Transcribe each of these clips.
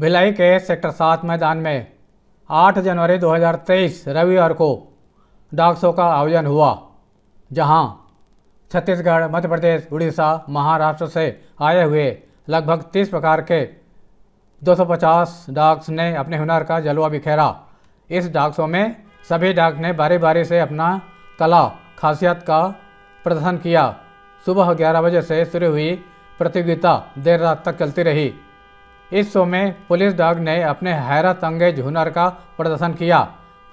भिलाई के सेक्टर 7 मैदान में 8 जनवरी 2023 रविवार को डाक शो का आयोजन हुआ, जहां छत्तीसगढ़, मध्य प्रदेश, उड़ीसा, महाराष्ट्र से आए हुए लगभग 30 प्रकार के 250 डाक्स ने अपने हुनर का जलवा बिखेरा। इस डाक शो में सभी डाक ने बारी बारी से अपना कला खासियत का प्रदर्शन किया। सुबह 11 बजे से शुरू हुई प्रतियोगिता देर रात तक चलती रही। इस शो में पुलिस डाक ने अपने हैरत अंगेज हुनर का प्रदर्शन किया।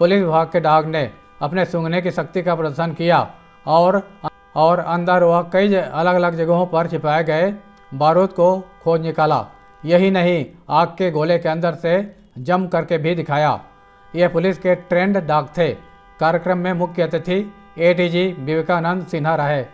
पुलिस विभाग के डाक ने अपने सूंघने की शक्ति का प्रदर्शन किया और अंदर व कई अलग अलग जगहों पर छिपाए गए बारूद को खोज निकाला। यही नहीं, आग के गोले के अंदर से जम करके भी दिखाया। यह पुलिस के ट्रेंड डाक थे। कार्यक्रम में मुख्य अतिथि एडीजी विवेकानंद सिन्हा रहे।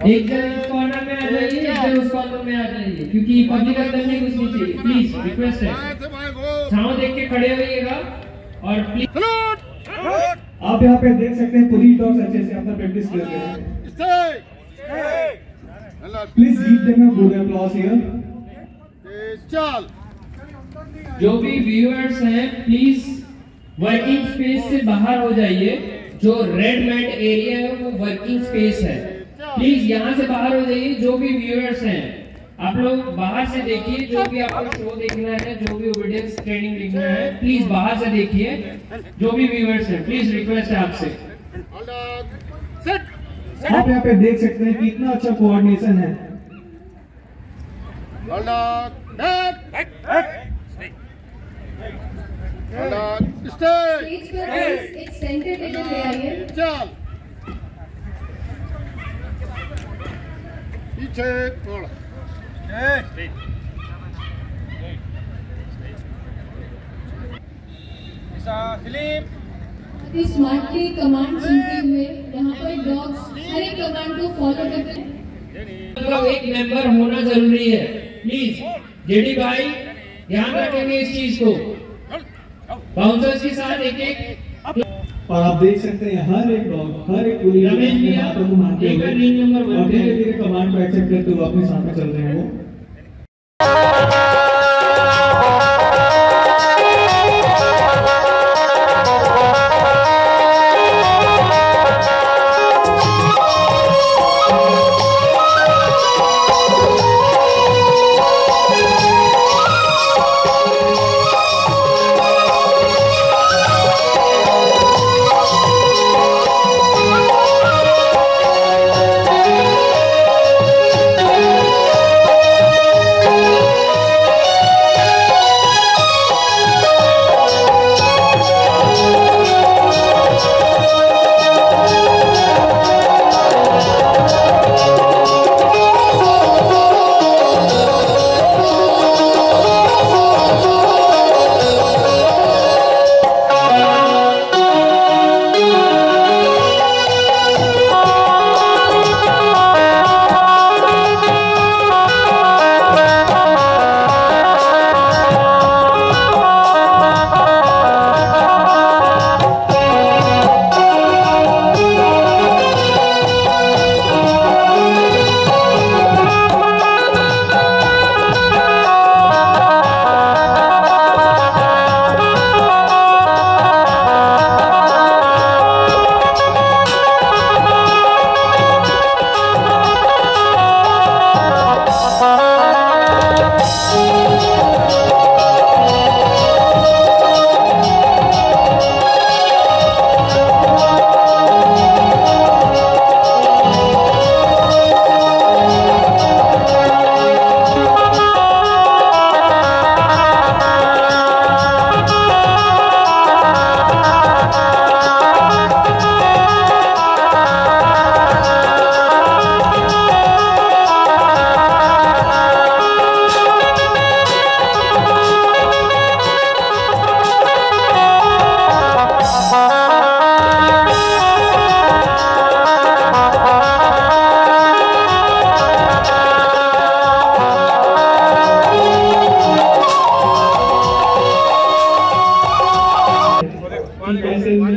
एक जन इस कॉर्नर में आ जाइए, एक जन उस कॉर्नर में आ जाइए, क्योंकि पब्लिक अंदर नहीं घुसनी चाहिए। प्लीज रिक्वेस्ट है, छांव देख के खड़े होइएगा और प्लीज। आप यहाँ पे देख सकते हैं पुलिस डॉग्स अच्छे से अपना प्रैक्टिस कर रहे हैं। Please give them a good applause here. चल जो भी व्यूअर्स हैं प्लीज वर्किंग स्पेस से बाहर हो जाइए। जो रेड मैट एरिया है वो वर्किंग स्पेस है, प्लीज यहाँ से बाहर हो जाइए। जो भी व्यूअर्स हैं आप लोग बाहर से देखिए, जो भी आपको शो देखना है, जो भी ओबीडियंस ट्रेनिंग देखना है, प्लीज बाहर से देखिए। जो भी व्यूअर्स हैं प्लीज रिक्वेस्ट है आपसे। आप यहाँ पे देख सकते हैं कितना अच्छा कोऑर्डिनेशन है। चल पीछे थोड़ा स्मार्टली कमांड सुनते हुए यहाँ पर डॉग्स हर एक कमांड को फॉलो करते हैं। मतलब एक मेंबर होना जरूरी है, प्लीज जेडी भाई ध्यान रखेंगे इस चीज को। बाउंसर्स के साथ एक एक। और आप देख सकते हैं हर एक डॉग, हर एक पुलिस रमेश भैया रिंग नंबर 1 धीरे धीरे कमांड को एक्सेप्ट करते हुए अपने साथ में चल रहे हैं वो।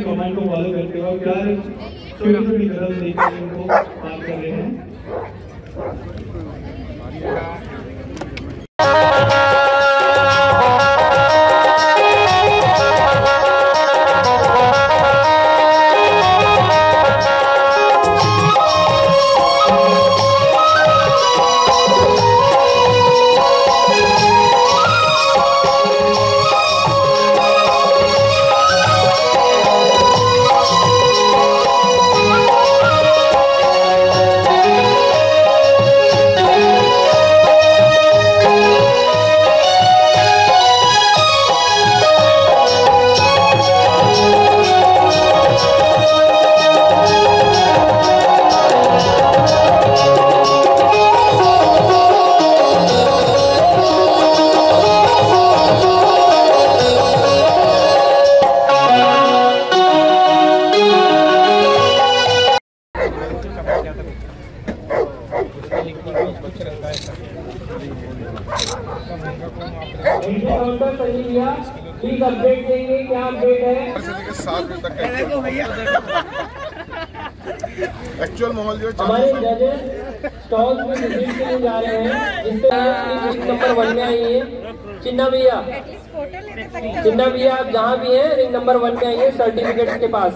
कमांड को फॉलो करते हो, क्या छोटी छोटी कदम लेकर उनको काम कर रहे हैं। प्लीज अपडेट देंगे, क्या अपडेट है? 7 बजे तक एक्चुअल माहौल जो हमारे जजेस स्टॉल में विजिट के लिए जा रहे हैं, जिससे रिंग नंबर 1 में आइए। चिन्ना भैया, आप जहाँ भी हैं रिंग नंबर 1 में आइए, सर्टिफिकेट के पास।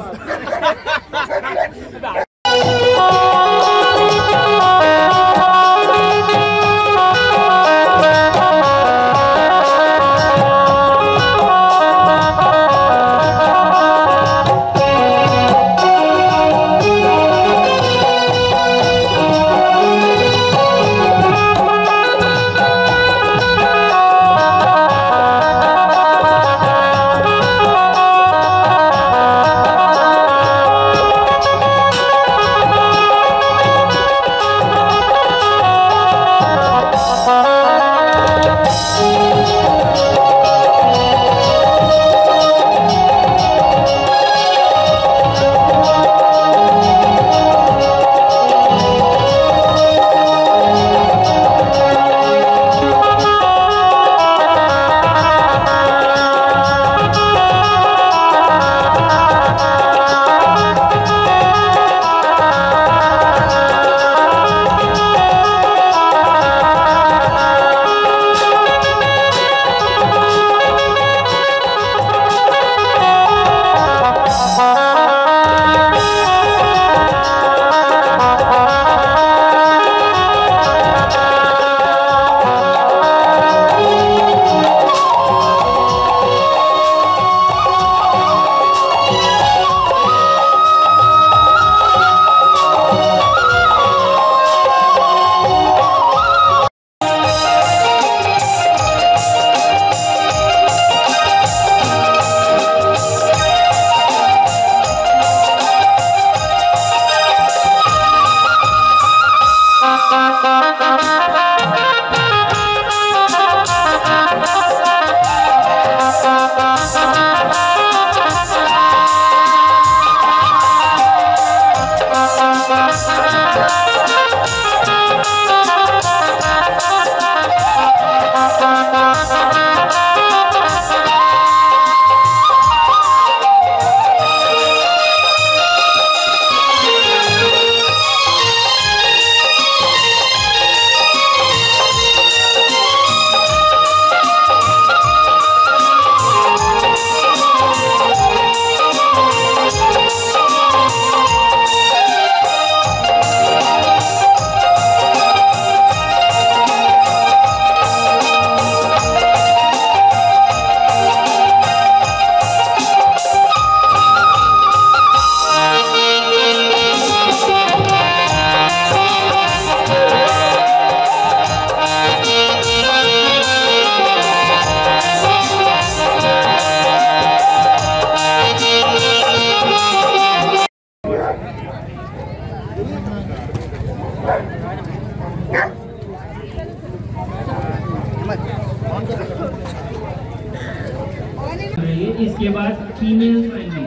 इसके बाद फीमेल आएंगी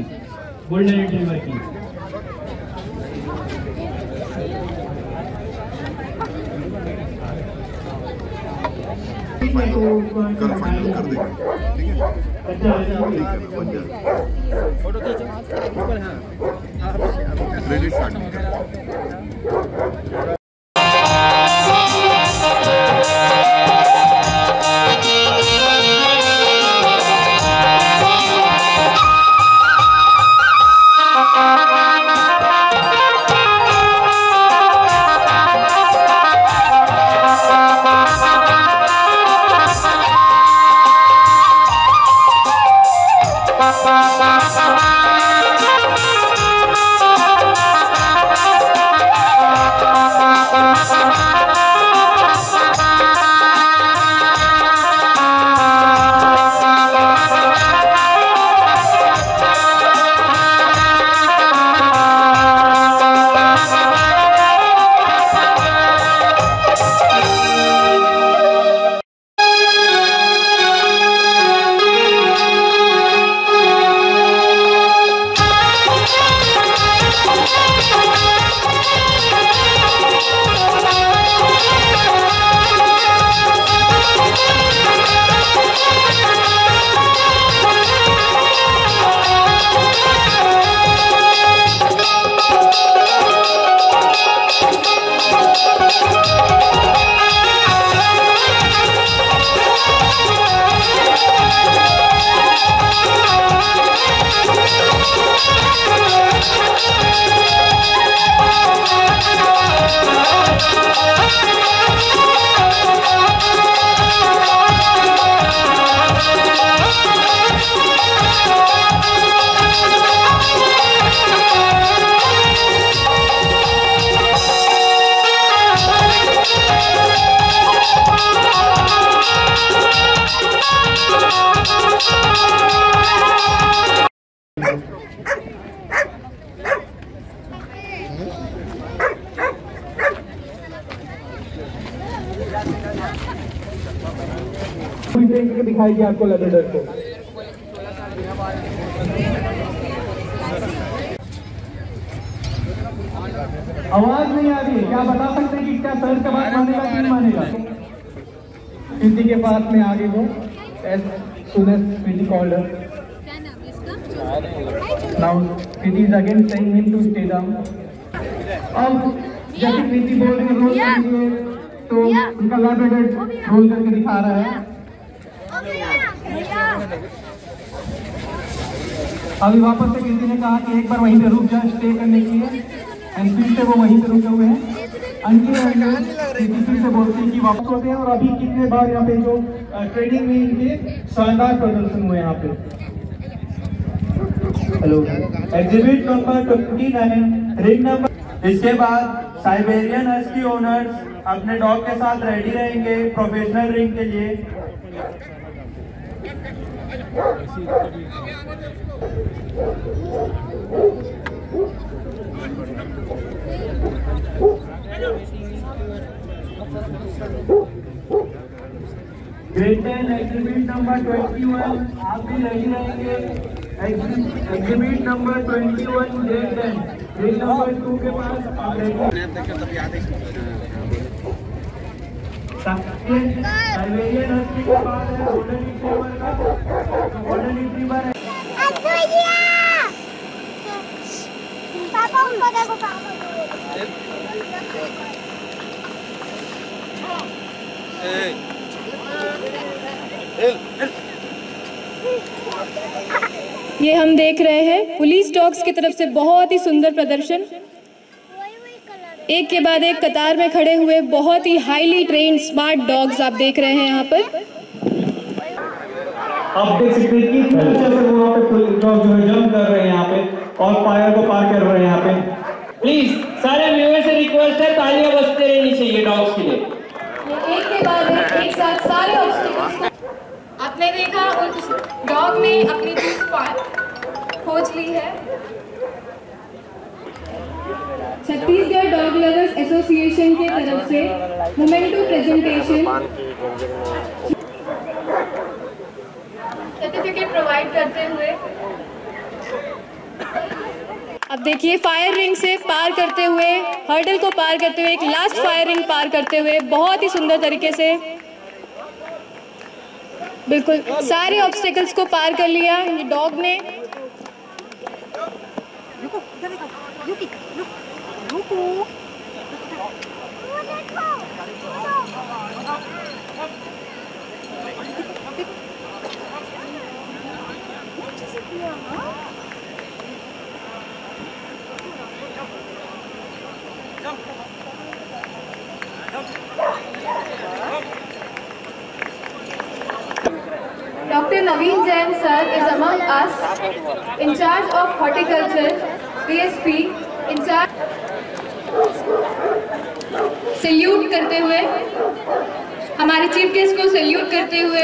गोल्डन रिट्रीवर की। कल फाइनल कर देंगे, ठीक है? फोटो खींचो, रेडी स्टार्ट। दिखाएगी आपको लेबरेटर को। आवाज नहीं आ रही है, क्या बता सकते हैं कि क्या सर के बात मानेगा कि नहीं मानेगा? किसी के पास में आ गई वो as soon as Kriti called her. Now Kriti is again saying him to stay down. अब जैसे कृति बोल रही है रोल करेंगे तो उनका लेबरेटर रोल करके दिखा रहा है। अभी वापस से कृति ने कहा कि एक बार वहीं पे रुक जाए स्टे करने के लिए, एंड फिर से वो वहीं पे रुके हुए हैं। कृति फिर से बोलते हैं कि वापस होते हैं। और अभी कितने बार यहाँ पे जो ट्रेनिंग में इनके शानदार प्रदर्शन हुए यहाँ पे। Hello, exhibit number 29 ring number. इसके बाद साइबेरियन हस्की ओनर्स अपने डॉग के साथ रेडी रहेंगे प्रोफेशनल रिंग के लिए। ग्रेड 10 एग्जिबिट नंबर 21 आप भी रेडी रहेंगे। Exhibit number 21 grade 10 grade number 2 के पास आप साइबेरियन हस्की के पास है गोल्डन रिट्रीवर का। गोल्डन रिट्रीवर है। पापा उनको देखो पापा। ये हम देख रहे हैं पुलिस डॉग्स की तरफ से बहुत ही सुंदर प्रदर्शन। एक के बाद एक कतार में खड़े हुए बहुत ही हाईली ट्रेन्ड स्मार्ट डॉग्स आप देख रहे हैं यहाँ पर। आप देख सकते हैं कि अच्छे से वो वहाँ पे पुलिस डॉग जो है जंप कर रहे हैं यहाँ पे और फायर को पार कर रहे हैं यहाँ पे। प्लीज सारे व्यूअर से रिक्वेस्ट है, तालियां बजते रहनी चाहिए डॉग्स के लिए। एक के बाद एक साथ सारे ऑब्स्टिकल्स आपने देखा, उस डॉग ने अपनी जीत खोज ली है। छत्तीसगढ़ डॉग लवर्स एसोसिएशन की तरफ से मोमेंटो प्रेजेंटेशन सर्टिफिकेट प्रोवाइड करते हुए अब देखिए फायर रिंग से पार करते हुए, हर्डल को पार करते हुए, एक लास्ट फायर रिंग पार करते हुए बहुत ही सुंदर तरीके से बिल्कुल सारे ऑब्स्टेकल्स को पार कर लिया ये डॉग ने। Dr. Naveen Jain sir is among us, in charge of horticulture, DSP, in charge salute करते हुए, हमारे चीफ गेस्ट को सैल्यूट करते हुए